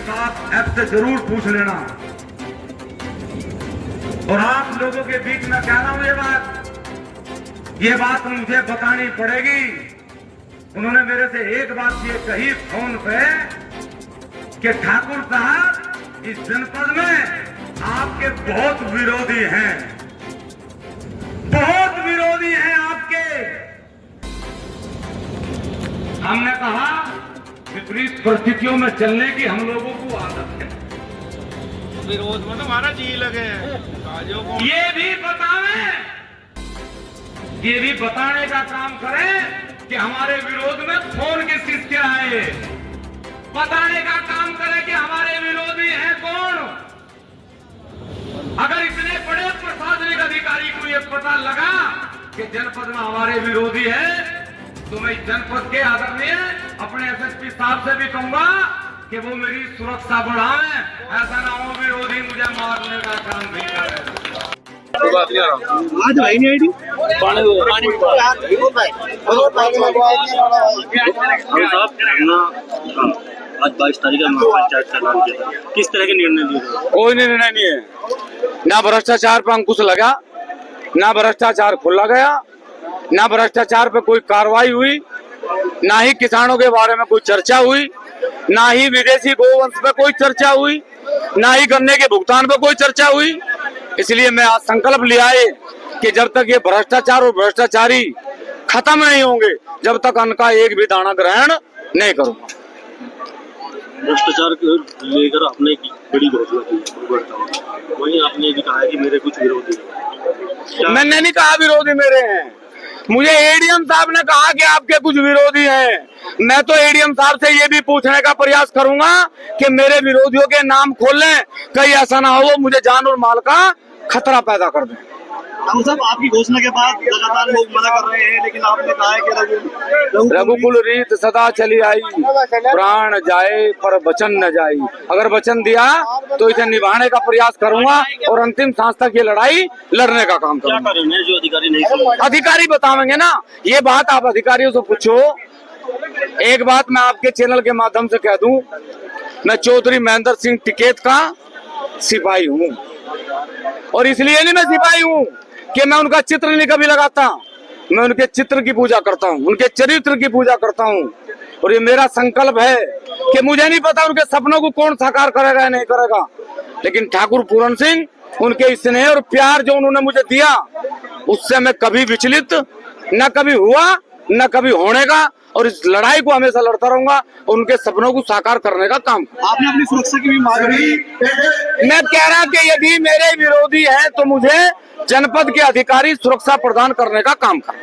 साहब ऐप से जरूर पूछ लेना। और आप लोगों के बीच में कह रहा हूं ये बात मुझे बतानी पड़ेगी। उन्होंने मेरे से एक बात ये कही फोन पे कि ठाकुर साहब इस जनपद में आपके बहुत विरोधी हैं, बहुत विरोधी हैं आपके। हमने कहा विपरीत परिस्थितियों में चलने की हम लोगों को आदत है। विरोध में तो हमारा जी लगे ये भी बताने का काम करें कि हमारे विरोध में फोन किस किसके आए, बताने का काम करें कि हमारे विरोधी हैं कौन। अगर इतने बड़े प्रशासनिक अधिकारी को ये पता लगा कि जनपद में हमारे विरोधी है, तो मैं जनपद के आदरणीय अपने एसएसपी साहब से भी कहूंगा कि वो मेरी सुरक्षा बढ़ाएं, ऐसा ना हो विरोधी मुझे मारने का काम भी करे। आज भाई नहीं आईडी आज 22 तारीख का पंचायत का नाम किया, किस तरह के निर्णय लिए? कोई निर्णय नहीं है, ना भ्रष्टाचार पर अंकुश लगा, ना भ्रष्टाचार खुला गया, ना भ्रष्टाचार पे कोई कार्रवाई हुई, ना ही किसानों के बारे में कोई चर्चा हुई, ना ही विदेशी गोवंश पे कोई चर्चा हुई, ना ही गन्ने के भुगतान पे कोई चर्चा हुई। इसलिए मैं आज संकल्प लिया है कि जब तक ये भ्रष्टाचार और भ्रष्टाचारी खत्म नहीं होंगे, जब तक अन्न का एक भी दाना ग्रहण नहीं करूंगा। भ्रष्टाचार को लेकर आपने बड़ी घोषणा की, वही आपने भी कहा है कि मेरे कुछ विरोधी हैं। मैंने नहीं कहा विरोधी मेरे हैं, मुझे एडीएम साहब ने कहा कि आपके कुछ विरोधी हैं। मैं तो एडीएम साहब से ये भी पूछने का प्रयास करूंगा कि मेरे विरोधियों के नाम खोल लें, कहीं ऐसा ना हो मुझे जान और माल का खतरा पैदा कर दें। ठाकुर साहब, आपकी घोषणा के बाद लगातार लोग मना कर रहे हैं, लेकिन आपने कहा है कि रघुकुल रीत सदा चली आई, प्राण जाए पर वचन न जाए। अगर वचन दिया तो इसे निभाने का प्रयास करूंगा और अंतिम सांस तक ये लड़ाई लड़ने का काम करूंगा। क्या कारण है जो अधिकारी नहीं? अधिकारी बतावेंगे ना, ये बात आप अधिकारियों से पूछो। एक बात मैं आपके चैनल के माध्यम से कह दूं, मैं चौधरी महेंद्र सिंह टिकैत का सिपाही हूँ, और इसलिए नहीं मैं सिपाही हूँ कि मैं उनका चित्र नहीं कभी लगाता, मैं उनके चित्र की पूजा करता हूँ, उनके चरित्र की पूजा करता हूँ। और ये मेरा संकल्प है कि मुझे नहीं पता उनके सपनों को कौन साकार करेगा या नहीं करेगा, लेकिन ठाकुर पूरन सिंह, उनके स्नेह और प्यार जो उन्होंने मुझे दिया, उससे मैं कभी विचलित न कभी हुआ न कभी होने का, और इस लड़ाई को हमेशा लड़ता रहूंगा और उनके सपनों को साकार करने का काम। आपने अपनी सुरक्षा की भी मांग की। मैं कह रहा कि यदि मेरे विरोधी हैं तो मुझे जनपद के अधिकारी सुरक्षा प्रदान करने का काम करें।